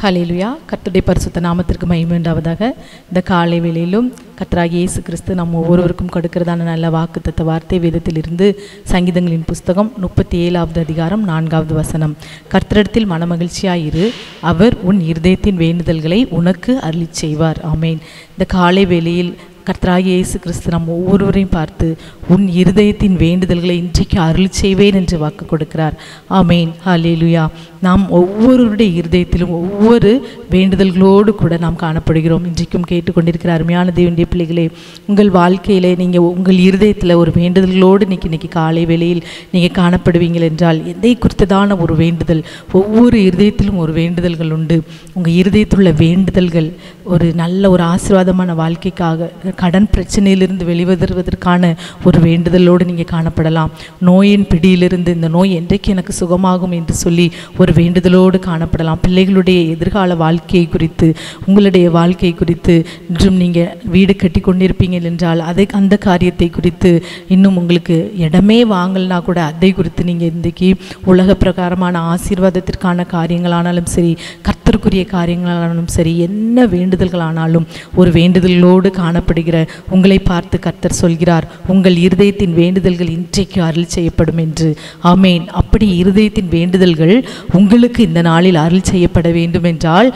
ஹல்லேலூயா. கர்த்தருடைய பரிசுத்த நாமத்திற்கு மகிமை உண்டாவதாக. இந்த காலை வேளையிலும் கர்த்தராகிய இயேசு கிறிஸ்து நம்ம ஒவ்வொருவருக்கும் கொடுக்கிறதான நல்ல வாக்குத்தத்த வார்த்தை வேதத்திலிருந்து சங்கீதங்களின் புஸ்தகம் 37வது அதிகாரம் 4வது வசனம். கர்த்தரிடத்தில் மனமகிழ்ச்சியாயிரு, அவர் உன் இருதயத்தின் வேண்டுதல்களை உனக்கு அருளிச் செய்வார். ஆமேன். இந்த காலை வேளையில் கர்த்தராகிய இயேசு கிறிஸ்து நம் ஒவ்வொருவரையும் பார்த்து உன் இருதயத்தின் வேண்டுதல்களை இன்றைக்கு அருள் செய்வேன் என்று வாக்கு கொடுக்கிறார். ஆமேன். ஹல்லேலூயா. நாம் ஒவ்வொருவருடைய இருதயத்திலும் ஒவ்வொரு வேண்டுதல்களோடு கூட நாம் காணப்படுகிறோம். இன்றைக்கும் கேட்டுக்கொண்டிருக்கிற அருமையான தேவனுடைய பிள்ளைகளே, உங்கள் வாழ்க்கையிலே நீங்கள் உங்கள் இருதயத்தில் ஒரு வேண்டுதல்களோடு இன்னைக்கு காலை வேளையில் நீங்கள் காணப்படுவீங்கள் என்றால் எதை குறித்ததான ஒரு வேண்டுதல், ஒவ்வொரு இருதயத்திலும் ஒரு வேண்டுதல்கள் உண்டு. உங்கள் இருதயத்தில் உள்ள வேண்டுதல்கள் ஒரு நல்ல ஒரு ஆசீர்வாதமான வாழ்க்கைக்காக, கடன் பிரச்சனையிலிருந்து வெளிவருவதற்கான ஒரு வேண்டுதலோடு நீங்கள் காணப்படலாம். நோயின் பிடியிலிருந்து இந்த நோய் என்றைக்கு எனக்கு சுகமாகும் என்று சொல்லி ஒரு வேண்டுதலோடு காணப்படலாம். பிள்ளைகளுடைய எதிர்கால வாழ்க்கையை குறித்து, உங்களுடைய வாழ்க்கை குறித்து, இன்றும் நீங்கள் வீடு கட்டி கொண்டிருப்பீங்கள் என்றால் அந்த காரியத்தை குறித்து, இன்னும் உங்களுக்கு இடமே வாங்கலனா கூட அதை குறித்து நீங்கள் இன்றைக்கு உலக பிரகாரமான ஆசீர்வாதத்திற்கான காரியங்களானாலும் சரி, கர்த்தருக்குரிய காரியங்களானாலும் சரி, என்ன வேண்டுதல்களானாலும் ஒரு வேண்டுதலோடு காணப்படுகிற உங்களை பார்த்து கர்த்தர் சொல்கிறார், உங்கள் இருதயத்தின் வேண்டுதல்கள் இன்றைக்கு அருள் செய்யப்படும் என்று. ஆமேன். அப்படி இருதயத்தின் வேண்டுதல்கள் உங்களுக்கு இந்த நாளில் அருள் செய்யப்பட வேண்டும் என்றால்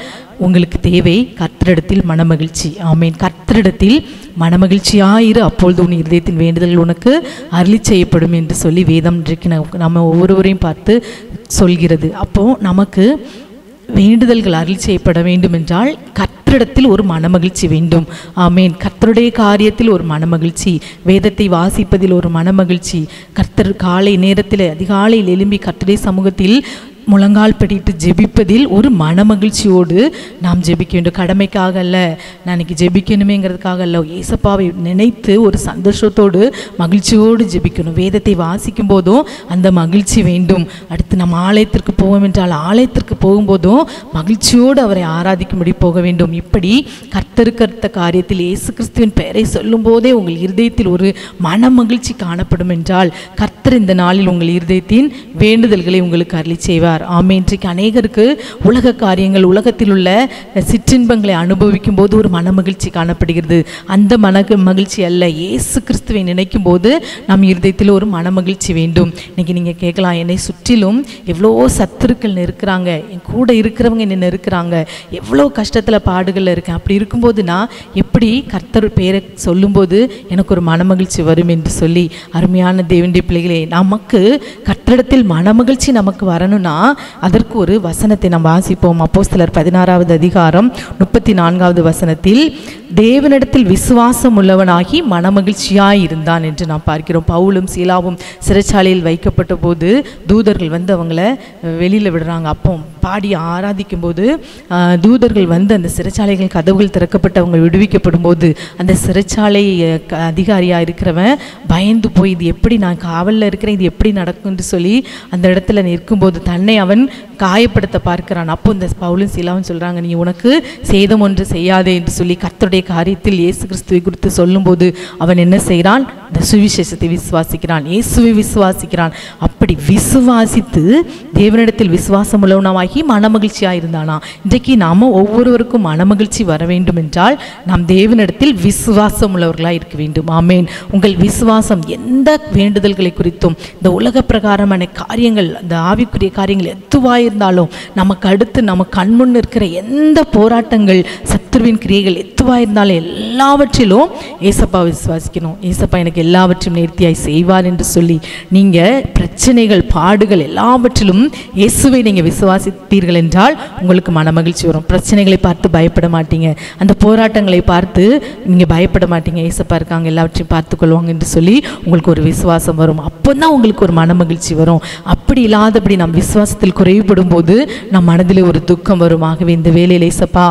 உங்களுக்கு தேவை கர்த்தரிடத்தில் மனமகிழ்ச்சி. ஆமேன். கர்த்தரிடத்தில் மனமகிழ்ச்சியாயிரு, அப்பொழுது உன் இருதயத்தின் வேண்டுதல் உனக்கு அருளி செய்யப்படும் என்று சொல்லி வேதம் இன்றைக்கு நம்ம ஒவ்வொருவரையும் பார்த்து சொல்கிறது. அப்போது நமக்கு வேண்டுதல்கள் அருள் செய்யப்பட வேண்டும் என்றால் கர்த்தரிடத்தில் ஒரு மனமகிழ்ச்சி வேண்டும். ஆமேன். கர்த்தருடைய காரியத்தில் ஒரு மனமகிழ்ச்சி, வேதத்தை வாசிப்பதில் ஒரு மனமகிழ்ச்சி, கர்த்தர் காலை நேரத்தில் அதிகாலையில் எழும்பி கர்த்தருடைய சமூகத்தில் முழங்கால் படிட்டு ஜெபிப்பதில் ஒரு மனமகிழ்ச்சியோடு நாம் ஜெபிக்க வேண்டும். கடமைக்காக அல்ல, நான் இன்னைக்கு ஜெபிக்கணுமேங்கிறதுக்காக அல்ல, ஏசப்பாவை நினைத்து ஒரு சந்தோஷத்தோடு மகிழ்ச்சியோடு ஜெபிக்கணும். வேதத்தை வாசிக்கும் போதும் அந்த மகிழ்ச்சி வேண்டும். அடுத்து நம்ம ஆலயத்திற்கு போவோம் என்றால் ஆலயத்திற்கு போகும்போதும் மகிழ்ச்சியோடு அவரை ஆராதிக்கும்படி போக வேண்டும். இப்படி கர்த்தருக்கர்த்த காரியத்தில் இயேசு கிறிஸ்துவின் பெயரை சொல்லும் போதே உங்கள் இருதயத்தில் ஒரு மனமகிழ்ச்சி காணப்படும் என்றால் கர்த்தர் இந்த நாளில் உங்கள் இருதயத்தின் வேண்டுதல்களை உங்களுக்கு அருளி செய்வார். ஆமே. இன்றைக்கு அநேகருக்கு உலக காரியங்கள், உலகத்தில் உள்ள சிற்றின்பங்களை அனுபவிக்கும் போது ஒரு மனமகிழ்ச்சி காணப்படுகிறது. அந்த மகிழ்ச்சி அல்ல, இயேசு கிறிஸ்துவை நினைக்கும் போது நம் இருதயத்தில் ஒரு மனமகிழ்ச்சி வேண்டும். இன்னைக்கு நீங்கள் கேட்கலாம், என்னை சுற்றிலும் எவ்வளோ சத்துருக்கள் இருக்கிறாங்க, என் கூட இருக்கிறவங்க என்ன இருக்கிறாங்க, எவ்வளோ கஷ்டத்தில் பாடுகளில் இருக்கேன், அப்படி இருக்கும்போது நான் எப்படி கர்த்தர் பெயரை சொல்லும்போது எனக்கு ஒரு மனமகிழ்ச்சி வரும் என்று சொல்லி, அருமையான தேவனுடைய பிள்ளைகளே, நமக்கு கர்த்தரிடத்தில் மனமகிழ்ச்சி நமக்கு வரணும்னா அதற்கு ஒரு வசனத்தை நாம் வாசிப்போம். அப்போஸ்தலர் 16வது அதிகாரம் 34வது வசனத்தில், தேவனிடத்தில் விசுவாசம் உள்ளவனாகி மனமகிழ்ச்சியாய் இருந்தான் என்று நாம் பார்க்கிறோம். பவுலும் சீலாவும் சிறைச்சாலையில் வைக்கப்பட்ட போது தூதர்கள் வந்து அவங்கள வெளியில் விடுறாங்க. அப்போ பாடி ஆராதிக்கும் போது தூதர்கள் வந்து அந்த சிறைச்சாலைகள் கதவுகள் திறக்கப்பட்டு அவங்க விடுவிக்கப்படும் போது அந்த சிறைச்சாலை அதிகாரியாக இருக்கிறவன் பயந்து போய், இது எப்படி, நான் காவலில் இருக்கிறேன், இது எப்படி நடக்கும்னு சொல்லி அந்த இடத்துல நிற்கும்போது தன்னை அவன் காயப்படுத்த பார்க்கிறான். அப்போ இந்த பவுலும் சீலாவும் சொல்கிறாங்க, நீ உனக்கு சேதம் ஒன்று செய்யாதே என்று சொல்லி கர்த்தருடைய காரியத்தில் இயேசு கிறிஸ்துவை குறித்து சொல்லும்போது அவன் என்ன செய்கிறான்? இந்த சுவிசேஷத்தை விசுவாசிக்கிறான், இயேசுவை விசுவாசிக்கிறான். அப்படி விசுவாசித்து தேவனிடத்தில் விசுவாசம் உள்ளவனாகி மனமகிழ்ச்சியாக இருந்தானா. இன்றைக்கு நாம் ஒவ்வொருவருக்கும் மனமகிழ்ச்சி வர வேண்டும் என்றால் நாம் தேவனிடத்தில் விசுவாசம் உள்ளவர்களாக இருக்க வேண்டும். ஆமேன். உங்கள் விசுவாசம் எந்த வேண்டுதல்களை குறித்தும், இந்த உலக பிரகாரமான காரியங்கள், இந்த ஆவிக்குரிய காரியங்கள் எதுவாக இருந்தாலும், நமக்கு அடுத்து நம்ம கண்முன் இருக்கிற எந்த போராட்டங்கள், சத்துருவின் கிரியைகள் எதுவாக இருந்தாலும் எல்லாவற்றிலும் ஏசப்பா விசுவாசிக்கணும். ஏசப்பா எனக்கு எல்லாவற்றையும் நேர்த்தியாய் செய்வார் என்று சொல்லி நீங்கள் பிரச்சனைகள், பாடுகள் எல்லாவற்றிலும் இயேசுவை நீங்கள் விசுவாசித்தீர்கள் என்றால் உங்களுக்கு மனமகிழ்ச்சி வரும். பிரச்சனைகளை பார்த்து பயப்பட மாட்டீங்க, அந்த போராட்டங்களை பார்த்து நீங்கள் பயப்பட மாட்டீங்க. ஏசப்பா இருக்காங்க, எல்லாவற்றையும் பார்த்து கொள்வாங்க என்று சொல்லி உங்களுக்கு ஒரு விசுவாசம் வரும். அப்போ தான் உங்களுக்கு ஒரு மனமகிழ்ச்சி வரும். அப்படி இல்லாதபடி நம் விசுவாசத்தில் குறைபடும் போது நம் மனதில் ஒரு துக்கம் வரும். ஆகவே இந்த வேலையில் ஏசப்பா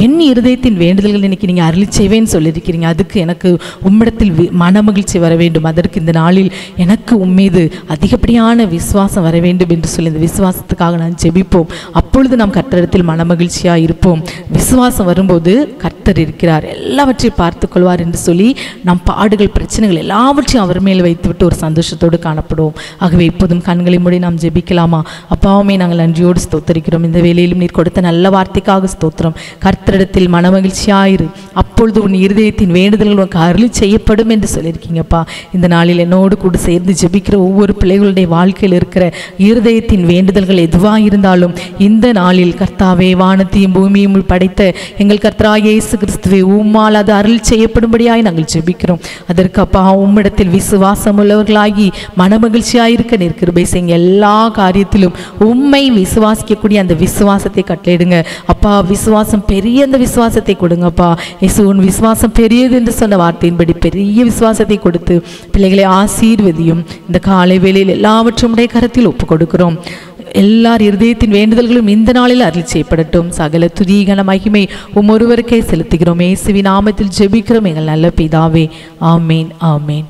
என் இருதயத்தின் வேண்டுதல்கள் இன்னைக்கு நீங்கள் அருளி செய்வேன்னு சொல்லியிருக்கிறீங்க, அதுக்கு எனக்கு உம்மிடத்தில் மனமகிழ்ச்சி வர வேண்டும், அதற்கு இந்த நாளில் எனக்கு உம்மீது அதிகப்படியான விசுவாசம் வர வேண்டும் என்று சொல்லி இந்த விசுவாசத்துக்காக நான் ஜெபிப்போம். அப்பொழுது நாம் கர்த்தரிடத்தில் மனமகிழ்ச்சியாக இருப்போம். விசுவாசம் வரும்போது கர்த்தர் இருக்கிறார், எல்லாவற்றையும் பார்த்து கொள்வார் என்று சொல்லி நம் பாடுகள் பிரச்சனைகள் எல்லாவற்றையும் அவர் மேல் வைத்துவிட்டு ஒரு சந்தோஷத்தோடு காணப்படுவோம். ஆகவே இப்போதும் கண்களை மூடி நாம் ஜெபிக்கலாமா? அப்பாவுமே நாங்கள் நன்றியோடு ஸ்தோத்தரிக்கிறோம். இந்த வேளையிலும் நீர் கொடுத்த நல்ல வார்த்தைக்காக ஸ்தோத்திரம். கர்த்தரிடத்தில் மனமகிழ்ச்சியாயிரு, அப்பொழுது உன் இருதயத்தின் வேண்டுதல்கள் உனக்கு அருளி செய்யப்படும் என்று சொல்லியிருக்கீங்கப்பா. இந்த நாளில் என்னோடு கூட சேர்ந்து ஜெபிக்கிற ஒவ்வொரு பிள்ளைகளுடைய வாழ்க்கையில் இருக்கிற இருதயத்தின் வேண்டுதல்கள் எதுவாக இருந்தாலும் இந்த நாளில் கர்த்தாவே, வானத்தையும் பூமியும் படைத்த எங்கள் கர்த்தராகிய இயேசு கிறிஸ்துவே, உம்மால் அது அருள் செய்யப்படும்படியாய் நாங்கள் ஜெபிக்கிறோம். அதற்கு அப்பா உம்மிடத்தில் விசுவாசம் உள்ளவர்களாகி மனமகிழ்ச்சியாயிருக்க நீர் கிருபை செய்யுங்க. எல்லா காரியத்திலும் உம்மை விசுவாசிக்கக்கூடிய அந்த விசுவாசத்தை கட்டளையிடுங்க அப்பா. விசுவாசம் பெரிய அந்த விசுவாசத்தை கொடுங்கப்பா. இயேசு உன் விசுவாசம் பெரியது என்று சொன்ன வார்த்தையின்படி பெரிய விசுவாசத்தை கொடுத்து பிள்ளைகளை ஆசீர்வதியும். இந்த காலை வேளையில் எல்லாவற்றும் உடைய கரத்தில் ஒப்பு கொடுக்கிறோம். எல்லார் இருதயத்தின் வேண்டுதல்களும் இந்த நாளில் அருள் செய்யப்படட்டும். சகல துதி கன மகிமை ஒருவருக்கே செலுத்துகிறோம். இயேசுவின் நாமத்தில் ஜெபிக்கிறோம் எங்கள் நல்ல பிதாவே. ஆமேன், ஆமேன்.